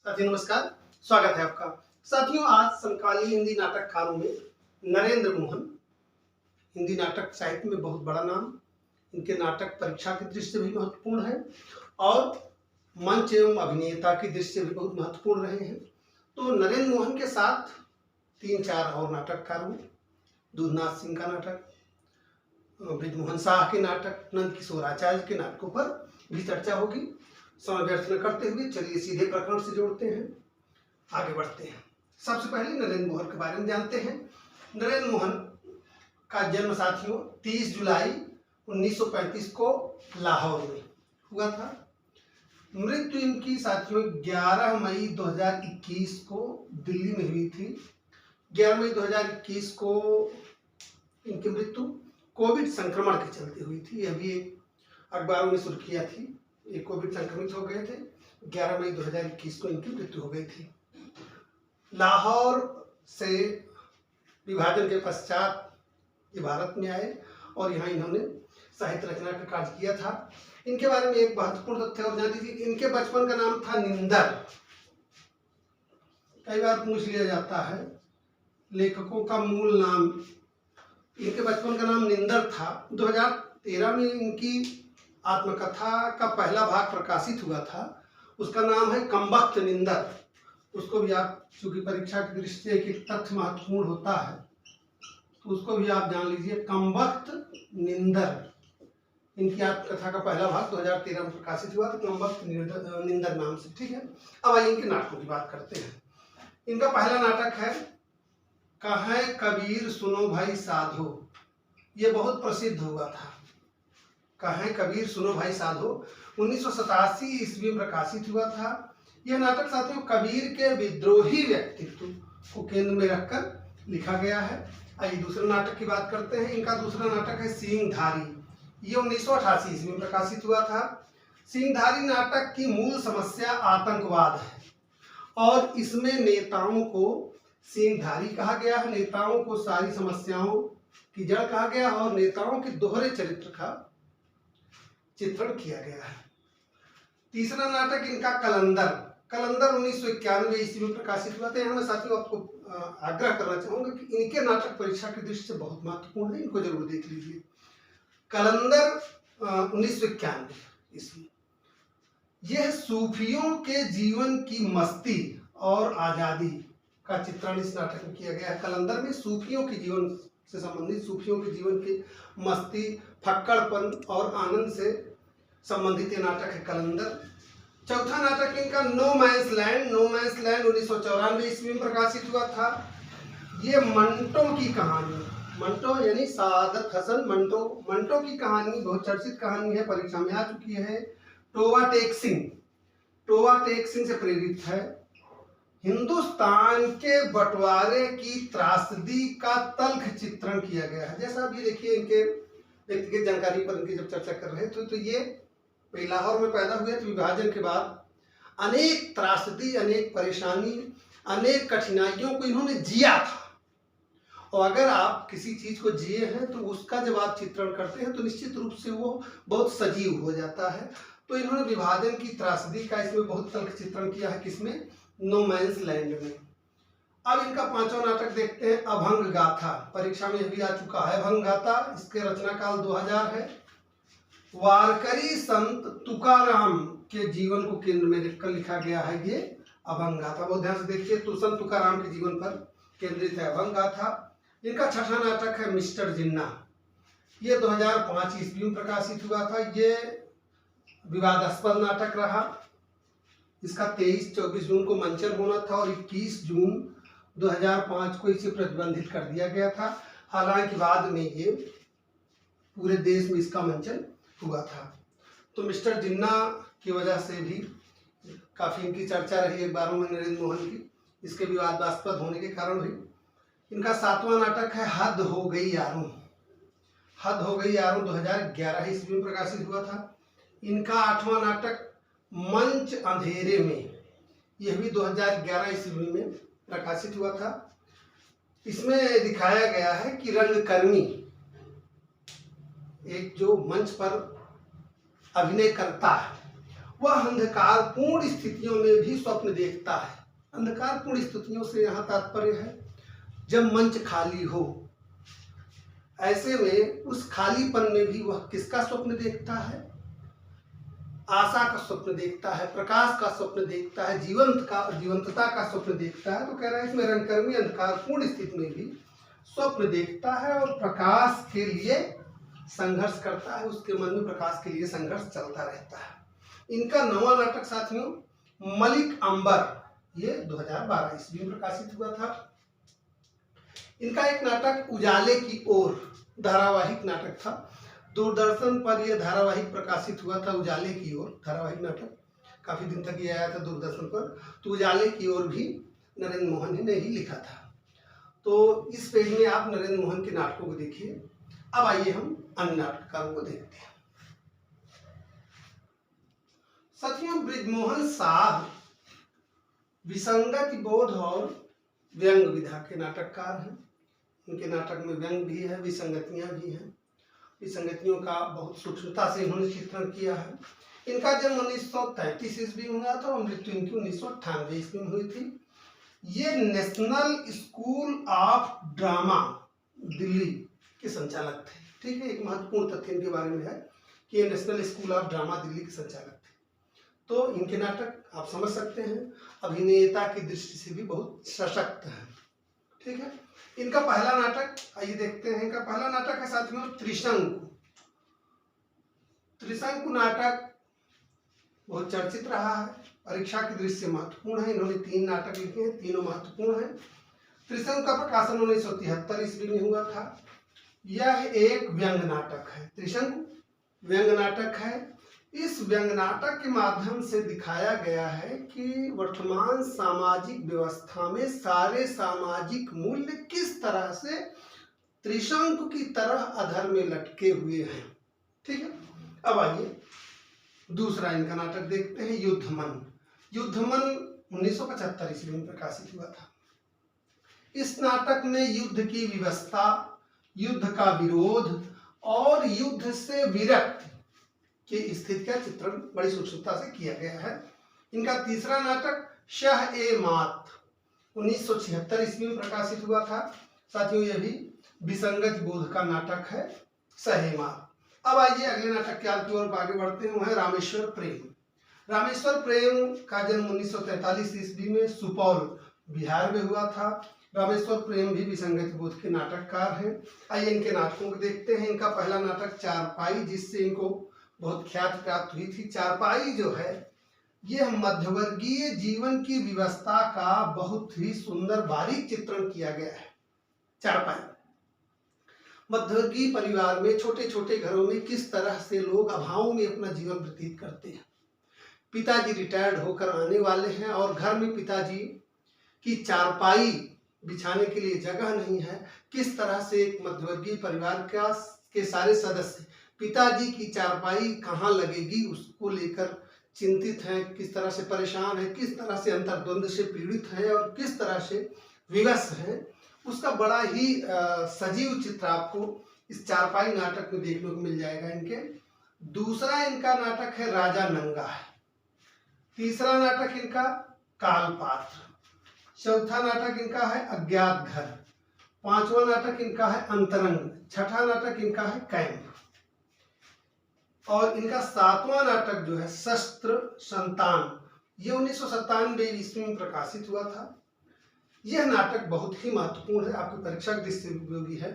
साथियों नमस्कार, स्वागत है आपका। साथियों आज समकालीन हिंदी नाटककारों में नरेंद्र मोहन, हिंदी नाटक साहित्य में बहुत बड़ा नाम, इनके नाटक परीक्षा की दृष्टि से भी महत्वपूर्ण है और मंच एवं अभिनेता की दृष्टि से भी बहुत महत्वपूर्ण रहे हैं। तो नरेंद्र मोहन के साथ 3-4 और नाटककार हुए। दूधनाथ सिंह का नाटक, बृजमोहन शाह के नाटक, नंद किशोर आचार्य के नाटकों पर भी चर्चा होगी। समय व्यर्थ न करते हुए चलिए सीधे प्रकरण से जोड़ते हैं, आगे बढ़ते हैं। सबसे पहले नरेंद्र मोहन के बारे में जानते हैं। नरेंद्र मोहन का जन्म साथियों 30 जुलाई 1935 को लाहौर में हुआ था। मृत्यु इनकी साथियों 11 मई 2021 को दिल्ली में हुई थी। 11 मई 2021 को इनकी मृत्यु कोविड संक्रमण के चलते हुई थी। यह भी एक अखबारों में सुर्खियां थी, ये कोविड संक्रमित हो गए थे। 11 मई 2021 को इनकी मृत्यु हो गई थी। लाहौर से विभाजन के पश्चात ये भारत में आए और यहाँ इन्होंने साहित्य रचना का कार्य किया था। इनके बारे में एक महत्वपूर्ण तथ्य और जान लीजिए, इनके बचपन का नाम था निंदर। कई बार पूछ लिया जाता है लेखकों का मूल नाम, इनके बचपन का नाम निंदर था। 2013 में इनकी आत्मकथा का पहला भाग प्रकाशित हुआ था, उसका नाम है कमबख्त निंदर। उसको भी आप, चूंकि परीक्षा की दृष्टि से एक तथ्य महत्वपूर्ण होता है तो उसको भी आप जान लीजिए, कमबख्त निंदर। इनकी आत्मकथा का पहला भाग 2013 में प्रकाशित हुआ था, कमबख्त निंदर नाम से। ठीक है, अब आइए इनके नाटकों की बात करते हैं। इनका पहला नाटक है कहें कबीर सुनो भाई साधो। ये बहुत प्रसिद्ध हुआ था। कहें कबीर सुनो भाई साधो 1987 ईस्वी में प्रकाशित हुआ था। यह नाटक साथियों कबीर के विद्रोही व्यक्तित्व को केंद्र में रखकर लिखा गया है। आइए दूसरे नाटक की बात करते हैं। इनका दूसरा नाटक है सींगधारी। ये 1988 ईस्वी में प्रकाशित हुआ था। सींगधारी नाटक की मूल समस्या आतंकवाद है और इसमें नेताओं को सींगधारी कहा गया है। नेताओं को सारी समस्याओं की जड़ कहा गया और नेताओं के दोहरे चरित्र का चित्रण किया गया है। तीसरा नाटक इनका कलंदर। कलंदर 1991 ईस्वी में प्रकाशित हुआ था। यहाँ मैं साथियों आपको आग्रह करना चाहूंगा कि इनके नाटक परीक्षा की दृष्टि से बहुत महत्वपूर्ण है, इनको जरूर देख लीजिए। कलंदर 1991 ईस्वी। यह सूफियों के जीवन की मस्ती और आजादी का चित्रण इस नाटक में किया गया है। कलंदर में सूफियों के जीवन से संबंधित, सूफियों के जीवन की मस्ती, फक्कड़पन और आनंद से संबंधित ये नाटक है कलंदर। चौथा नाटक इनका no man's land. No man's land 1994 ईस्वी में प्रकाशित हुआ था। ये मंटो की कहानी, मंटो यानी सादत हसन मंटो, मंटो की कहानी बहुत चर्चित कहानी है, परीक्षा में आ चुकी है। टोवा टेक सिंह से प्रेरित है। हिंदुस्तान के बंटवारे की त्रासदी का तल्ख चित्रण किया गया है। जैसा अभी देखिए इनके व्यक्तिगत जानकारी पर इनकी जब चर्चा कर रहे थे तो ये लाहौर में पैदा हुए तो विभाजन के बाद अनेक त्रासदी, अनेक परेशानी, अनेक कठिनाइयों को इन्होंने जिया था। और अगर आप किसी चीज को जिए हैं तो उसका जब आप चित्रण करते हैं तो निश्चित रूप से वो बहुत सजीव हो जाता है। तो इन्होंने विभाजन की त्रासदी का इसमें बहुत तल्ख चित्रण किया है। किसमें? नो मैंस लैंड में। अब इनका पांचवा नाटक देखते हैं, अभंग गाथा। परीक्षा में भी आ चुका है अभंग गाथा। इसके रचना काल 2000 है। वारकरी संत तुकाराम के जीवन को केंद्र में रखकर लिखा गया है ये अभंग गाथा। बहुत ध्यान से देखिए, तो संत तुकाराम के जीवन पर केंद्रित है अभंग गाथा। इनका छठा नाटक है मिस्टर जिन्ना। ये 2005 ईस्वी में प्रकाशित हुआ था। ये विवादास्पद नाटक रहा। इसका 23-24 जून को मंचन होना था और 21 जून 2005 को इसे प्रतिबंधित कर दिया गया था। हालांकि बाद में ये पूरे देश में इसका मंचन हुआ था। तो मिस्टर जिन्ना की वजह से भी काफी इनकी चर्चा रही अखबारों में नरेंद्र मोहन की, इसके विवादास्पद होने के कारण भी। इनका सातवां नाटक है हद हो गई यारों। हद हो गई यारों 2011 ईस्वी में प्रकाशित हुआ था। इनका आठवां नाटक मंच अंधेरे में, यह भी 2011 ईस्वी में प्रकाशित हुआ था। इसमें दिखाया गया है कि रंगकर्मी, एक जो मंच पर अभिनय करता है, वह अंधकारपूर्ण स्थितियों में भी स्वप्न देखता है। अंधकारपूर्ण स्थितियों से यहाँ तात्पर्य है जब मंच खाली हो, ऐसे में उस खालीपन में भी वह किसका स्वप्न देखता है? आशा का स्वप्न देखता है, प्रकाश का स्वप्न देखता है, जीवंतता का स्वप्न देखता है। तो कह रहा है इसमें रंगकर्मी अंधकारपूर्ण स्थिति में भी स्वप्न देखता है और प्रकाश के लिए संघर्ष करता है, उसके मन में प्रकाश के लिए संघर्ष चलता रहता है। इनका नवा नाटक साथियों मलिक अंबर, ये 2012 ईस्वी में प्रकाशित हुआ था। इनका एक नाटक उजाले की ओर धारावाहिक नाटक था, दूरदर्शन पर यह धारावाहिक प्रकाशित हुआ था। उजाले की ओर धारावाहिक नाटक काफी दिन तक ये आया था दूरदर्शन पर। तो उजाले की ओर भी नरेंद्र मोहन ने ही लिखा था। तो इस पेज में आप नरेंद्र मोहन के नाटकों को देखिए। अब आइए हम अन्य नाटककारों को देखते हैं। साथियों बृजमोहन साह विसंगति बोध और व्यंग विधा के नाटककार हैं। उनके नाटक में व्यंग भी है, विसंगतियां भी हैं। विसंगतियों का बहुत सूक्ष्मता से इन्होंने चित्रण किया है। इनका जन्म 1933 ईस्वी में हुआ था और मृत्यु इनकी 1998 ईस्वी में हुई थी। ये national school of drama Delhi के संचालक थे। ठीक है, एक महत्वपूर्ण तथ्य इनके बारे में है कि ये national school of drama Delhi के संचालक थे। तो इनके नाटक आप समझ सकते हैं अभिनेता की दृष्टि से भी बहुत सशक्त है। ठीक है, इनका पहला नाटक आइए देखते हैं। इनका पहला नाटक है साथियों त्रिशंकु। त्रिशंकु नाटक बहुत चर्चित रहा है, परीक्षा की दृष्टि से महत्वपूर्ण है। इन्होंने 3 नाटक लिखे हैं, तीनों महत्वपूर्ण हैं। त्रिशंकु का प्रकाशन 1973 ईस्वी में हुआ था। यह एक व्यंग नाटक है। त्रिशंकु व्यंग नाटक है। इस व्यंग नाटक के माध्यम से दिखाया गया है कि वर्तमान सामाजिक व्यवस्था में सारे सामाजिक मूल्य किस तरह से त्रिशंकु की तरह अधर में लटके हुए हैं। ठीक है, अब आइए दूसरा इनका नाटक देखते हैं युद्धमन। युद्धमन 1975 ईस्वी में प्रकाशित हुआ था। इस नाटक में युद्ध की विवस्था, युद्ध का विरोध और युद्ध से विरक्त की स्थिति का चित्रण बड़ी सूक्ष्मता से किया गया है। इनका तीसरा नाटक शह ए मात 1976 ईस्वी में प्रकाशित हुआ था। साथियों यह भी विसंगत बोध का नाटक है, शह ए मात। अब आइए अगले नाटक की ओर आगे बढ़ते हैं, वह है रामेश्वर प्रेम। रामेश्वर प्रेम का जन्म 1943 ईस्वी में सुपौल बिहार में हुआ था। रामेश्वर प्रेम भी विसंगत बोध के नाटककार हैं। आइए इनके नाटकों को देखते हैं। इनका पहला नाटक चारपाई, जिससे इनको बहुत ख्याति प्राप्त हुई थी। चारपाई जो है यह मध्यवर्गीय जीवन की व्यवस्था का बहुत ही सुंदर बारीक चित्रण किया गया है। चारपाई मध्यवर्गीय परिवार में, छोटे छोटे घरों में किस तरह से लोग अभाव में अपना जीवन व्यतीत करते हैं। पिताजी रिटायर्ड होकर आने वाले हैं और घर में पिताजी की चारपाई बिछाने के लिए जगह नहीं है। किस तरह से एक मध्यवर्गीय परिवार के सारे सदस्य पिताजी की चारपाई कहाँ लगेगी उसको लेकर चिंतित हैं, किस तरह से परेशान है, किस तरह से अंतर्द्वंद से पीड़ित हैं और किस तरह से विवश हैं, उसका बड़ा ही सजीव चित्र आपको इस चारपाई नाटक में देखने को मिल जाएगा इनके। दूसरा इनका नाटक है राजा नंगा है। तीसरा नाटक इनका कालपात्र। चौथा नाटक इनका है अज्ञात घर। पांचवा नाटक इनका है अंतरंग। छठा नाटक इनका है कैंप। और इनका सातवां नाटक जो है शस्त्र संतान, ये 1997 ईस्वी में प्रकाशित हुआ था। यह नाटक बहुत ही महत्वपूर्ण है, आपकी परीक्षा की दृष्टि से उपयोगी है।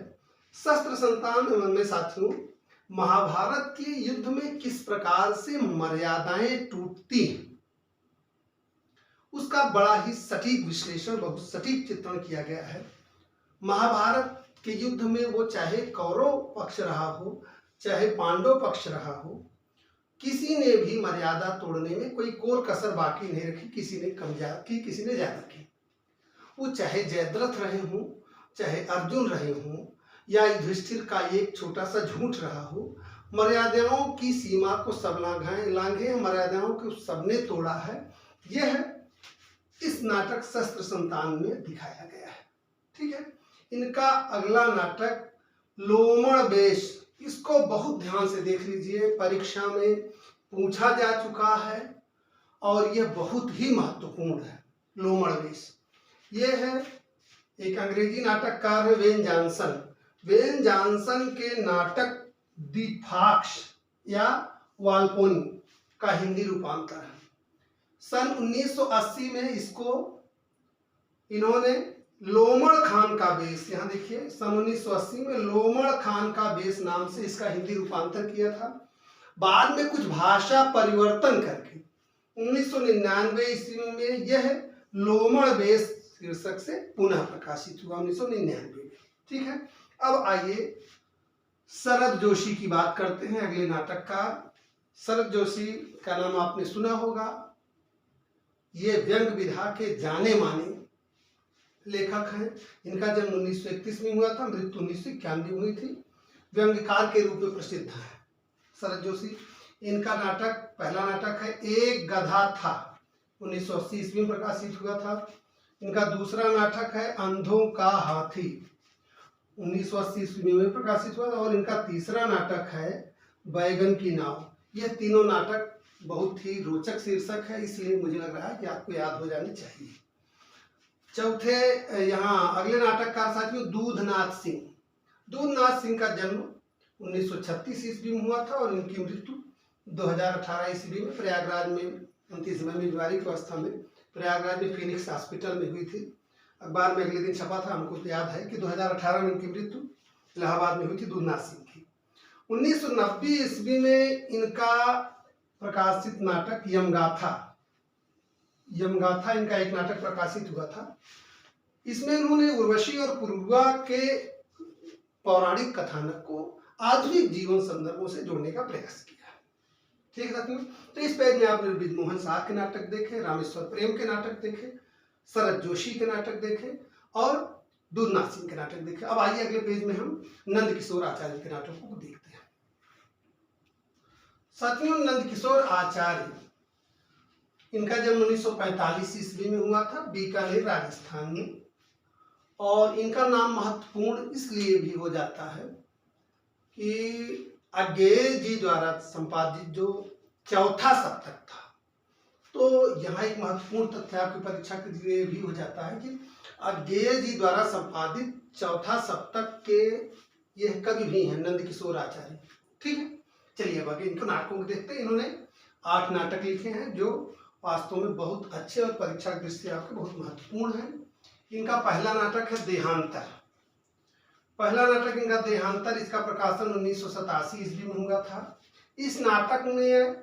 शस्त्र संतान में साथियों महाभारत के युद्ध में किस प्रकार से मर्यादाएं टूटती हैं उसका बड़ा ही सटीक विश्लेषण, बहुत सटीक चित्रण किया गया है। महाभारत के युद्ध में वो चाहे कौरव पक्ष रहा हो चाहे पांडव पक्ष रहा हो, किसी ने भी मर्यादा तोड़ने में कोई कोर कसर बाकी नहीं रखी। किसी ने कम की, किसी ने ज्यादा की। वो चाहे जयद्रथ रहे हों, चाहे अर्जुन रहे हों या युधिष्ठिर का एक छोटा सा झूठ रहा हो, मर्यादाओं की सीमा को सब लांघे, मर्यादाओं को सबने तोड़ा है। यह इस नाटक शस्त्र संतान में दिखाया गया है। ठीक है, इनका अगला नाटक लोमड़ वेश, इसको बहुत ध्यान से देख लीजिए, परीक्षा में पूछा जा चुका है। और यह बहुत ही महत्वपूर्ण है। लोमड़ वेश ये है एक अंग्रेजी नाटककार है वेन जॉनसन। वेन जॉनसन के नाटक दी फॉक्स या वाल्पोनी का हिंदी रूपांतर है। सन 1980 में इसको इन्होंने लोमड़ खान का बेस, यहाँ देखिए सन 1980 में लोमड़ खान का बेस नाम से इसका हिंदी रूपांतर किया था। बाद में कुछ भाषा परिवर्तन करके 1999 ईस्वी में यह लोमड़ बेस शीर्षक से पुनः प्रकाशित हुआ 1999 में। ठीक है, अब आइए शरद जोशी की बात करते हैं, अगले नाटककार। शरद जोशी का नाम आपने सुना होगा। ये व्यंग विधा के जाने माने लेखक हैं। इनका जन्म 1931 में हुआ था, मृत्यु 1991 हुई थी। व्यंग्यकार के रूप में प्रसिद्ध है शरद जोशी। इनका नाटक, पहला नाटक है एक गधा था, 1980 ईस्वी में प्रकाशित हुआ था। इनका दूसरा नाटक है अंधों का हाथी, 1980 ईस्वी में प्रकाशित हुआ था। और इनका तीसरा नाटक है बैगन की नाव। यह तीनों नाटक बहुत ही रोचक शीर्षक है, इसलिए मुझे लग रहा है कि आपको याद हो जानी चाहिए। चौथे यहाँ अगले नाटककार साथियों दूधनाथ सिंह। दूधनाथ सिंह का जन्म 1936 ईस्वी में हुआ था और इनकी मृत्यु 2018 ईस्वी में प्रयागराज में अंतिम समय में बीमारी की अवस्था में प्रयागराज में फिनिक्स हॉस्पिटल में हुई थी। अखबार में अगले दिन छपा था, हमको याद है कि 2018 में इनकी मृत्यु इलाहाबाद में हुई थी दूधनाथ सिंह की। 1990 ईस्वी में इनका प्रकाशित नाटक यमगाथा, यमगाथा इनका एक नाटक प्रकाशित हुआ था। इसमें इन्होंने उर्वशी और पुरुरवा के पौराणिक कथानक को आधुनिक जीवन संदर्भों से जोड़ने का प्रयास किया। ठीक है साथियों, तो इस पेज में आपने बृजमोहन शाह के नाटक देखे, रामेश्वर प्रेम के नाटक देखे, शरद जोशी के नाटक देखे और दूधनाथ सिंह के नाटक देखे। अब आइए अगले पेज में हम नंद किशोर आचार्य के नाटकों को देखते हैं। साथियों, नंद किशोर आचार्य, इनका जन्म 1945 ईस्वी में हुआ था बीकानेर राजस्थान में। और इनका नाम महत्वपूर्ण इसलिए भी हो जाता है कि अज्ञेय जी द्वारा संपादित जो चौथा सप्तक था, तो यहाँ एक महत्वपूर्ण तथ्य आपकी परीक्षा के लिए भी हो जाता है कि अज्ञेय जी द्वारा संपादित चौथा सप्तक के यह कवि भी हैं नंद किशोर आचार्य। ठीक है, चलिए अब आगे इनको नाटकों को देखते हैं। इन्होंने 8 नाटक लिखे हैं जो वास्तव में बहुत अच्छे और परीक्षा की दृष्टि से आपके बहुत महत्वपूर्ण है। इनका पहला नाटक है देहांतर। पहला नाटक इनका देहांतर, इसका प्रकाशन 1987 ईस्वी में हुआ था। इस नाटक में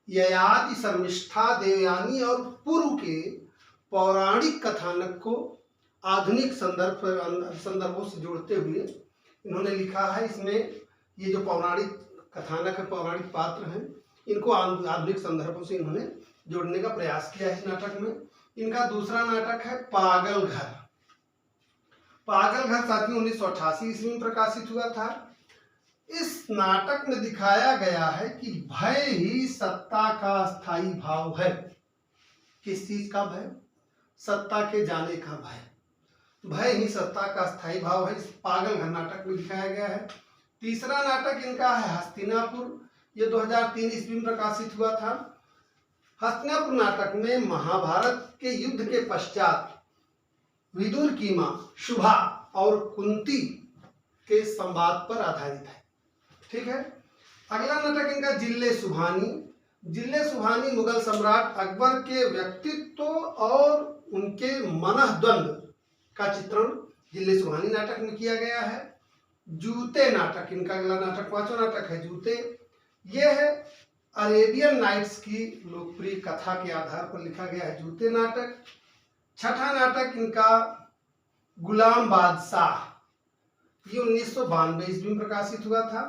ययाति, शर्मिष्ठा, देवयानी और पूर्व के पौराणिक कथानक को आधुनिक संदर्भों से जोड़ते हुए इन्होंने लिखा है। इसमें ये जो पौराणिक कथानक है, पौराणिक पात्र हैं, इनको आधुनिक संदर्भों से इन्होंने जोड़ने का प्रयास किया है इस नाटक में। इनका दूसरा नाटक है पागल घर। पागल घर साथियों 1988 ईस्वी में प्रकाशित हुआ था। इस नाटक में दिखाया गया है कि भय ही सत्ता का स्थायी भाव है। किस चीज का भय? सत्ता के जाने का भय। भय ही सत्ता का स्थायी भाव है, इस पागल घर नाटक में दिखाया गया है। तीसरा नाटक इनका है हस्तिनापुर। ये 2003 ईस्वी में प्रकाशित हुआ था। हस्तिनापुर नाटक में महाभारत के युद्ध के पश्चात विदुर की मां शुभा और कुंती के संवाद पर आधारित है। ठीक है, अगला नाटक इनका जिल्ले सुभानी। जिल्ले सुभानी मुगल सम्राट अकबर के व्यक्तित्व और उनके मनःद्वंद का चित्रण जिल्ले सुभानी नाटक में किया गया है। जूते नाटक इनका अगला नाटक, पांचवा नाटक है जूते। यह है अरेबियन नाइट्स की लोकप्रिय कथा के आधार पर लिखा गया है जूते नाटक। छठा नाटक इनका गुलाम बादशाह, ये 1992 ईस्वी में प्रकाशित हुआ था।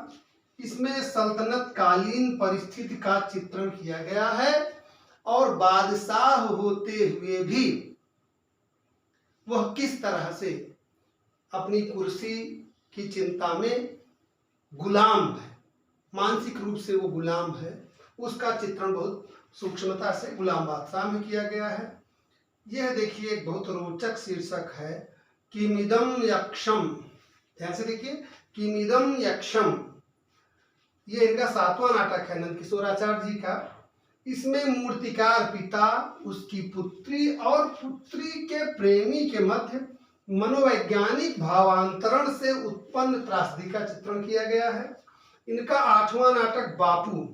इसमें सल्तनत कालीन परिस्थिति का चित्रण किया गया है और बादशाह होते हुए भी वह किस तरह से अपनी कुर्सी की चिंता में गुलाम है, मानसिक रूप से वो गुलाम है, उसका चित्रण बहुत सूक्ष्मता से गुलाम बादशाह में किया गया है। यह देखिए एक बहुत रोचक शीर्षक है किमिदम यक्षम। ध्यान से देखिए, किमिदम यक्षम। ये इनका 7वां नाटक है नंद किशोर आचार्य जी का। इसमें मूर्तिकार पिता, उसकी पुत्री और पुत्री के प्रेमी के मध्य मनोवैज्ञानिक भावांतरण से उत्पन्न त्रासदी का चित्रण किया गया है। इनका 8वां नाटक बापू,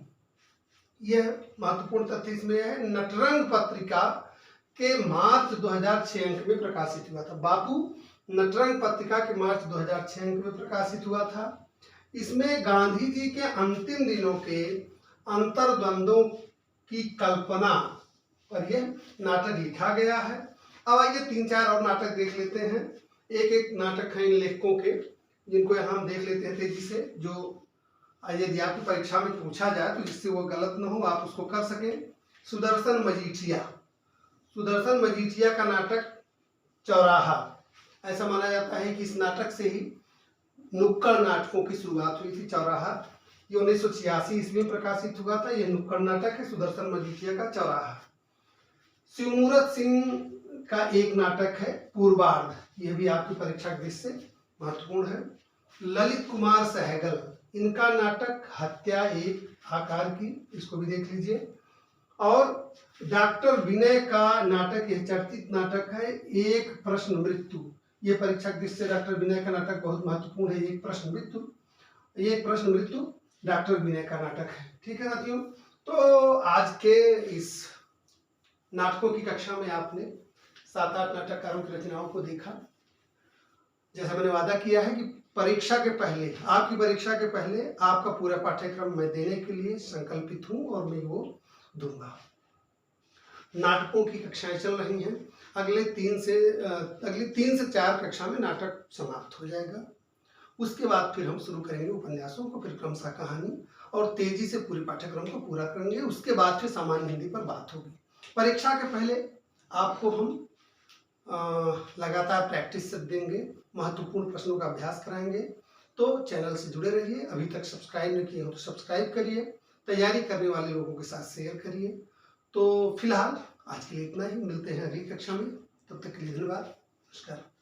यह महत्वपूर्ण तथ्य इसमें है, नटरंग पत्रिका के मार्च 2006 अंक में प्रकाशित हुआ था। बापू नटरंग पत्रिका के मार्च 2006 अंक में प्रकाशित हुआ था। इसमें गांधी जी के अंतिम दिनों के अंतर्द्वंदों की कल्पना पर यह नाटक लिखा गया है। अब आइए 3-4 और नाटक देख लेते हैं। एक एक नाटक है इन लेखकों के, जिनको हम देख लेते हैं तेजी से, जो यदि आपकी परीक्षा में पूछा जाए तो जिससे वो गलत न हो, आप उसको कर सकें। सुदर्शन मजीठिया, सुदर्शन मजीठिया का नाटक चौराहा। ऐसा माना जाता है कि इस नाटक से ही नुक्कड़ नाटकों की शुरुआत हुई थी। चौराहा ये 1986 ईस्वी में प्रकाशित हुआ था। यह नुक्कड़ नाटक है सुदर्शन मजीठिया का चौराहा। शिवमूरत सिंह का एक नाटक है पूर्वार्ध, यह भी आपकी परीक्षा के दृष्टि से महत्वपूर्ण है। ललित कुमार सहगल, इनका नाटक हत्या एक आकार की, इसको भी देख लीजिए। और डॉक्टर विनय का नाटक, यह चर्चित नाटक है, एक प्रश्न मृत्यु। यह परीक्षा के दृष्टि से डॉक्टर विनय का नाटक बहुत महत्वपूर्ण है। एक प्रश्न मृत्यु, एक प्रश्न मृत्यु डॉक्टर विनय का नाटक है। ठीक है साथियों, तो आज के इस नाटकों की कक्षा में आपने 7-8 नाटककारों की रचनाओं को देखा। जैसा मैंने वादा किया है कि परीक्षा के पहले, आपकी परीक्षा के पहले आपका पूरा पाठ्यक्रम मैं देने के लिए संकल्पित हूं और मैं वो दूंगा। नाटकों की कक्षाएं चल रही हैं। अगली 3 से 4 कक्षा में नाटक समाप्त हो जाएगा। उसके बाद फिर हम शुरू करेंगे उपन्यासों को, फिर क्रमशः कहानी, और तेजी से पूरे पाठ्यक्रम को पूरा करेंगे। उसके बाद फिर सामान्य हिंदी पर बात होगी। परीक्षा के पहले आपको हम लगातार प्रैक्टिस से देंगे, महत्वपूर्ण प्रश्नों का अभ्यास कराएंगे। तो चैनल से जुड़े रहिए। अभी तक सब्सक्राइब नहीं किए हो तो सब्सक्राइब करिए, तैयारी करने वाले लोगों के साथ शेयर करिए। तो फिलहाल आज के लिए इतना ही, मिलते हैं अगली कक्षा में। तब तक के लिए धन्यवाद, नमस्कार।